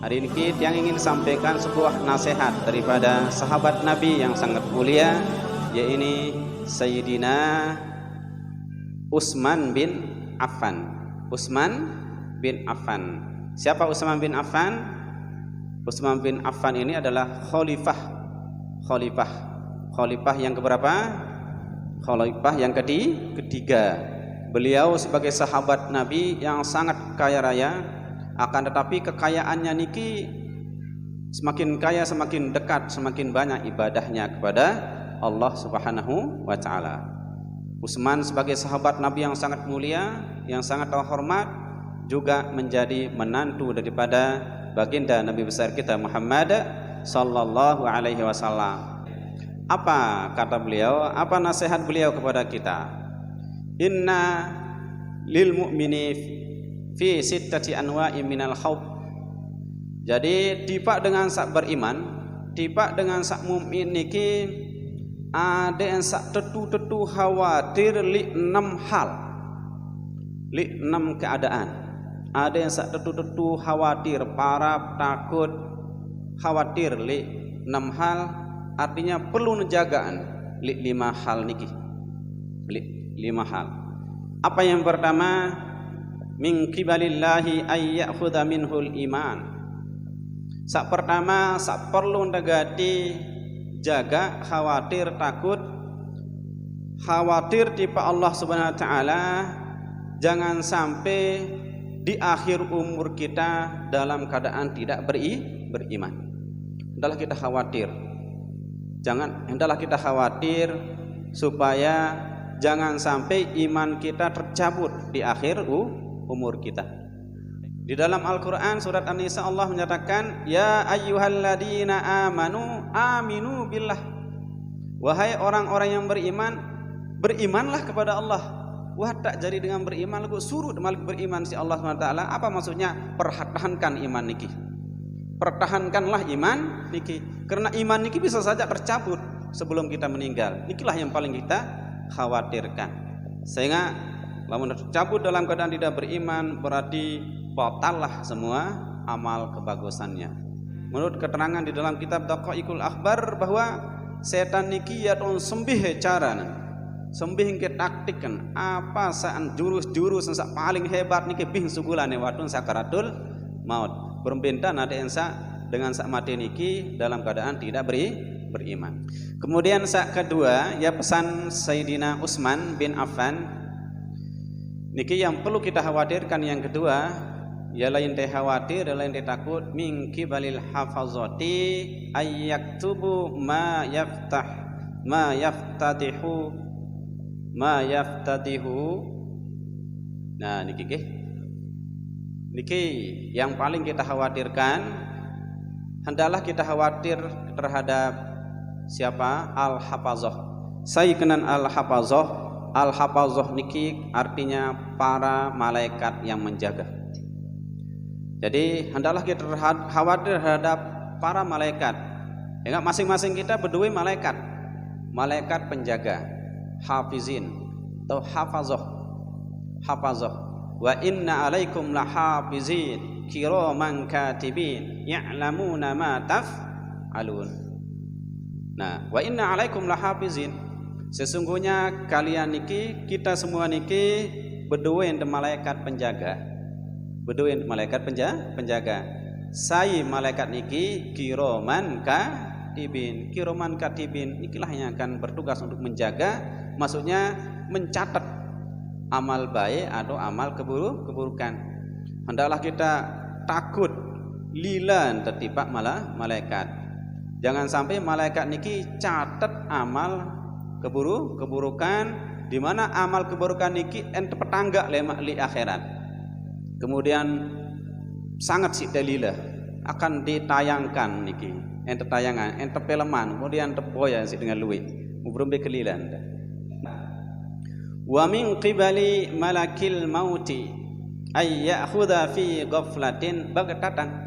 Hari ini yang ingin sampaikan sebuah nasihat daripada sahabat Nabi yang sangat mulia, yaitu Sayyidina Utsman bin Affan. Utsman bin Affan. Siapa Utsman bin Affan? Utsman bin Affan ini adalah khalifah yang keberapa? Khalifah yang ketiga. Beliau sebagai sahabat Nabi yang sangat kaya raya, akan tetapi kekayaannya niki semakin kaya semakin dekat, semakin banyak ibadahnya kepada Allah Subhanahu wa taala. Utsman sebagai sahabat Nabi yang sangat mulia, yang sangat terhormat, juga menjadi menantu daripada baginda Nabi besar kita Muhammad sallallahu alaihi wasallam. Apa kata beliau? Apa nasihat beliau kepada kita? Inna lil mu'mini fi sittati anwa'i minal khawf. Jadi tiba dengan sak beriman, tiba dengan sak mukmin niki ada yang sak tetu khawatir li 6 hal, li 6 keadaan. Ada yang sak tetu khawatir, parap, takut, khawatir li 6 hal, artinya perlu ngejagaan li 5 hal niki. Li 5 hal. Apa yang pertama? Min qibalillahi ay ya'khudha minhul iman. Sak pertama, sak perlu negati jaga, khawatir, takut, khawatir tipe Allah Subhanahu wa taala jangan sampai di akhir umur kita dalam keadaan tidak beriman. Hendaklah kita khawatir. Hendaklah kita khawatir supaya jangan sampai iman kita tercabut di akhir umur kita. Di dalam Al-Quran surat An-Nisa Allah menyatakan, ya ayyuhalladzina amanu aminu billah. Wahai orang-orang yang beriman, berimanlah kepada Allah. Wah, tak jadi dengan beriman lalu suruh malik beriman si Allah SWT. Apa maksudnya? Pertahankan iman niki. Pertahankanlah iman niki. Karena iman niki bisa saja tercabut sebelum kita meninggal. Nikilah yang paling kita khawatirkan. Sehingga lamun tercabut dalam keadaan tidak beriman, berarti batallah semua amal kebagusannya. Menurut keterangan di dalam kitab Daqaiqul Akhbar bahwa setan niki ya ton sembih cara, sembih ke taktikan apa saan jurus-jurus yang paling hebat niki bih sugulane watun sakaratul maut. Berbeda ada yang dengan sak mati niki dalam keadaan tidak beriman. Kemudian sak kedua ya pesan Sayyidina Utsman bin Affan niki yang perlu kita khawatirkan. Yang kedua ya lain teh khawatir, lain teh takut min qibalil hafazati ayyaktubu ma yaftadihu. Nah niki yang paling kita khawatirkan. Hendaklah kita khawatir terhadap siapa? Al-hafazah. Saya kenal al-hafazah. Al-hafazah niki artinya para malaikat yang menjaga. Jadi hendaklah kita khawatir terhadap para malaikat. Ingat masing-masing kita berdua malaikat. Malaikat penjaga, hafizin atau hafazah. Wa inna alaikum lahafizin kiraman katibin ya'lamuna ma taf'alun. Nah, wa inna alaikum lahafizin, sesungguhnya kalian niki, kita semua niki berdua yang malaikat penjaga. Berdua yang malaikat penjaga. Saya malaikat niki kiraman katibin. Ikilah yang akan bertugas untuk menjaga, maksudnya mencatat amal baik atau amal keburukan. Hendaklah kita takut lilan tertipak malah malaikat. Jangan sampai malaikat niki catat amal keburukan, di mana amal keburukan niki ente petangga li akhirat. Kemudian sangat si dalilah akan ditayangkan niki ente tayangan, ente peleman, kemudian tepoya si dengan luwi mubrumbe kelilan. Wa min qibali malakil mauti ay ya'khudha fi ghaflatin baghtatan.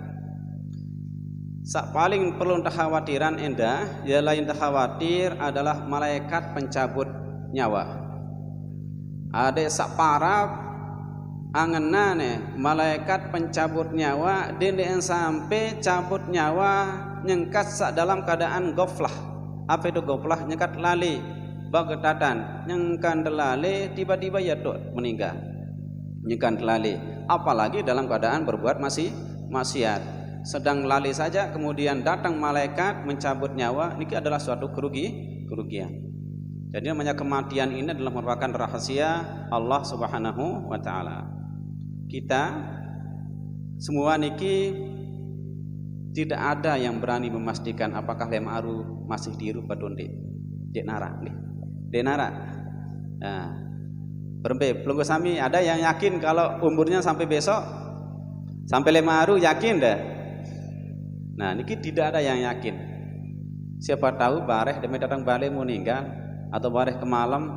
Sak paling perlu kekhawatiran endah ya lain khawatir adalah malaikat pencabut nyawa. Ada sak parab angenane malaikat pencabut nyawa dendeng sampai cabut nyawa nyengkat sak dalam keadaan goflah. Apa itu goflah? Nyengkat lali bagetatan, nyengkan lali tiba-tiba ya dok meninggal, nyengkan lali. Apalagi dalam keadaan berbuat maksiat, sedang lali saja kemudian datang malaikat mencabut nyawa, ini adalah suatu kerugian. Jadi namanya kematian ini adalah merupakan rahasia Allah Subhanahu wa taala. Kita semua niki tidak ada yang berani memastikan apakah lem aru masih diru badonde. Dek nara nih. Dek nara. Nah, belum sami ada yang yakin kalau umurnya sampai besok sampai lem aru yakin dah. Nah, niki tidak ada yang yakin. Siapa tahu bareh demi datang balik meninggal atau bareh ke malam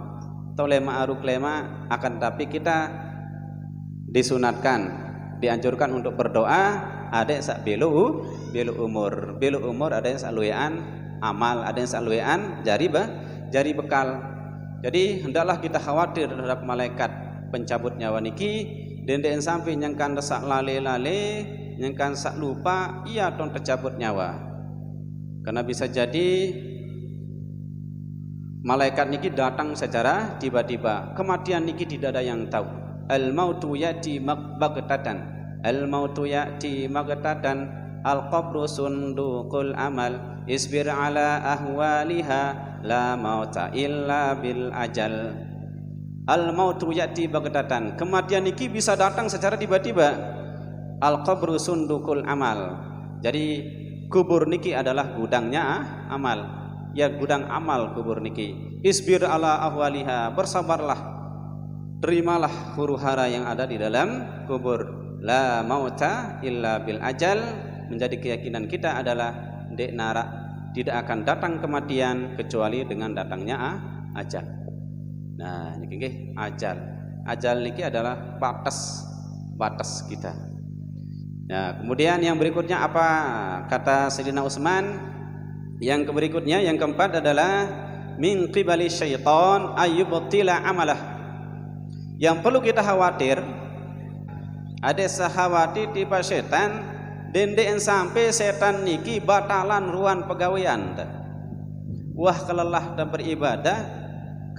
atau lema aru klema akan, tapi kita disunatkan, dianjurkan untuk berdoa. Ada yang sak belu umur, ada yang sak luwean amal, ada yang sak luwean jari bekal. Jadi hendaklah kita khawatir terhadap malaikat pencabut nyawa niki dendeng sampai nyangkan sak lale-lale, nyangkan sak lupa iya ton tercabut nyawa. Karena bisa jadi malaikat niki datang secara tiba-tiba. Kematian niki tidak ada yang tahu. Al mautu yati baghtatan. Al mautu yati baghtatan. Al qabru sunduqul amal. Isbir ala ahwaliha la mauta illa bil ajal. Al mautu yati baghtatan. Kematian niki bisa datang secara tiba-tiba. Al qabru sunduqul amal. Jadi kubur niki adalah gudangnya amal. Ya, gudang amal kubur niki. Isbir ala ahwaliha, bersabarlah, terimalah huru-hara yang ada di dalam kubur. La mauta illa bil ajal. Menjadi keyakinan kita adalah dek nara tidak akan datang kematian kecuali dengan datangnya ajal. Nah, niki ajal. Ajal niki adalah batas kita. Nah, kemudian yang berikutnya apa kata Sayyidina Utsman? Yang berikutnya, yang keempat adalah min qibali syaitan ayyubtila amalah. Yang perlu kita khawatir, ada sahawati tipe setan dendeng sampai setan niki batalan ruan pegawaian. Wah kelelah dan beribadah,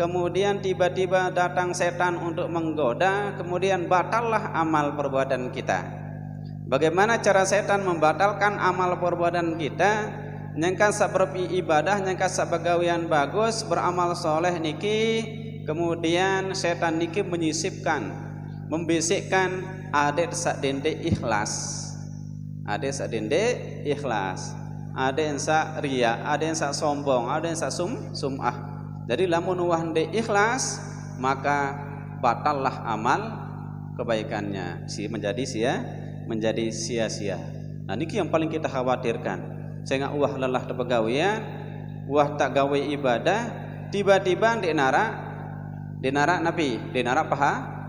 kemudian tiba-tiba datang setan untuk menggoda, kemudian batallah amal perbuatan kita. Bagaimana cara setan membatalkan amal perbuatan kita? Nyangka sak beribadah, nyangka sak pegawaian bagus, beramal soleh niki, kemudian setan niki menyisipkan, membisikkan adet sak dende ikhlas, adet sak dende ikhlas, ada yang sak ria, ada yang sak sombong, ada yang sak sum'ah. Jadi lamun wahde ikhlas maka batallah amal kebaikannya, menjadi sia-sia. Nah niki yang paling kita khawatirkan. Sehingga wah lelah pegawaian, wah tak gawe ibadah, tiba-tiba denara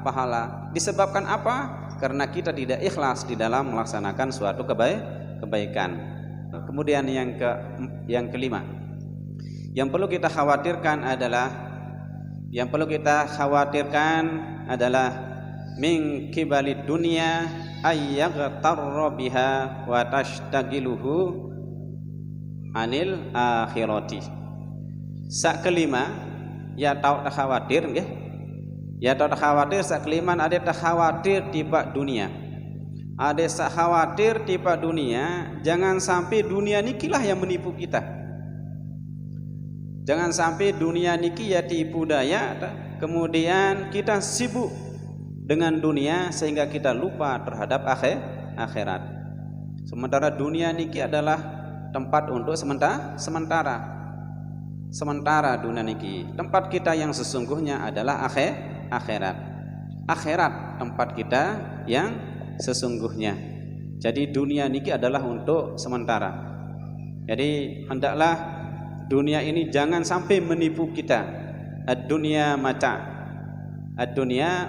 pahala. Disebabkan apa? Karena kita tidak ikhlas di dalam melaksanakan suatu kebaikan. Kemudian yang kelima, yang perlu kita khawatirkan adalah min kibalid dunya ayyaghtarra biha wa tashtagiluhu anil akhirati. Sak kelima ya tahu tak khawatir nggih. Ya tahu tak khawatir sak kelima ada tak khawatir tiba dunia. Ada sak khawatir tiba dunia, jangan sampai dunia nikilah yang menipu kita. Jangan sampai dunia niki ya tipu daya, kemudian kita sibuk dengan dunia sehingga kita lupa terhadap akhirat. Sementara dunia niki adalah tempat untuk sementara dunia niki. Tempat kita yang sesungguhnya adalah akhirat. Akhirat tempat kita yang sesungguhnya. Jadi dunia niki adalah untuk sementara. Jadi hendaklah dunia ini jangan sampai menipu kita. Ad-dunya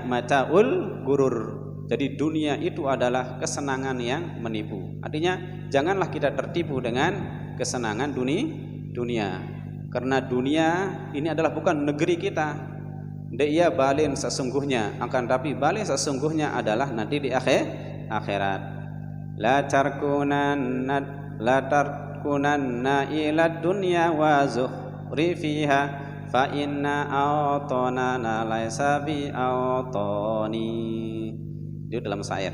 mata'ul gurur. Jadi dunia itu adalah kesenangan yang menipu. Artinya janganlah kita tertipu dengan kesenangan dunia. Karena dunia ini adalah bukan negeri kita. Dia balik sesungguhnya, akan tapi balik sesungguhnya adalah nanti di akhirat. La tarkunanna ila dunya wa zukhrifiha fa inna awtanana laisa bi awtani. Itu dalam syair.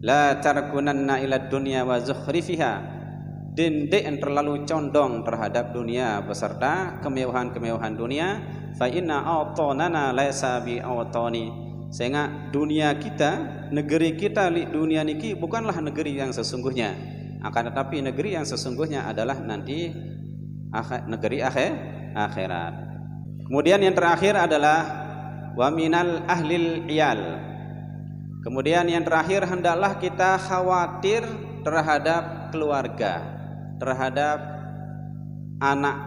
La tarkunanna ila dunya wa zukhrifiha. Dendek yang terlalu condong terhadap dunia beserta kemewahan-kemewahan dunia. Fa inna awtanana laisa bi awtani. Sehingga dunia kita, negeri kita dunia niki bukanlah negeri yang sesungguhnya. Akan tetapi negeri yang sesungguhnya adalah nanti negeri akhirat. Kemudian yang terakhir adalah wa minal ahlil iyal. Kemudian yang terakhir, hendaklah kita khawatir terhadap keluarga, terhadap anak,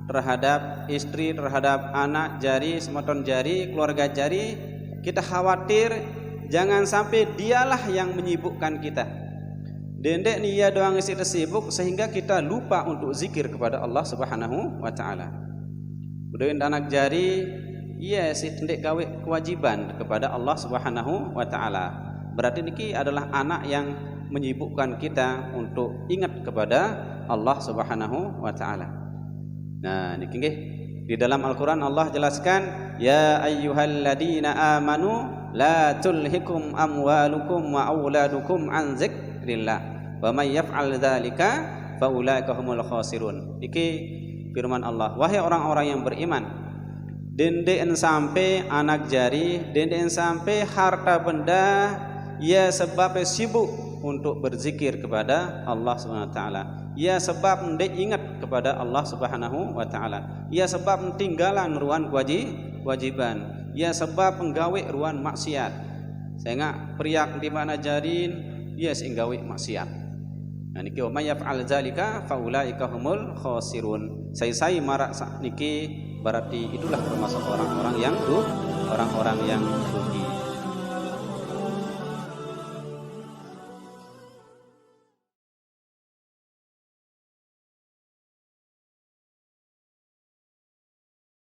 terhadap istri, terhadap anak jari, semeton jari, keluarga jari. Kita khawatir jangan sampai dialah yang menyibukkan kita. Dendek nih ya doang isi tersibuk sehingga kita lupa untuk zikir kepada Allah Subhanahu wa taala. Udah anak jari, iya si dendek gawe kewajiban kepada Allah Subhanahu wa taala. Berarti niki adalah anak yang menyibukkan kita untuk ingat kepada Allah Subhanahu wa taala. Nah, niki nggih di dalam Al-Qur'an Allah jelaskan, ya ayyuhalladzina amanu la tulhikum amwalukum wa auladukum an dzikrillah wa may yaf'al dzalika fa ulaika humul khasirun. Iki firman Allah, wahai orang-orang yang beriman, dendek sampai anak jari, dendek sampai harta benda ya sebab sibuk untuk berzikir kepada Allah Subhanahu wa taala. Ya sebab ndek ingat kepada Allah Subhanahu wa taala. Ya sebab tinggalan ruan kewajiban. Ya sebab penggawe ruan maksiat. Sehingga priak di mana jarin ya singgawe maksiat. Nah niki wa may yaf'al dzalika faulaika humul khasirun. Sai marak niki berarti itulah termasuk orang-orang yang rugi.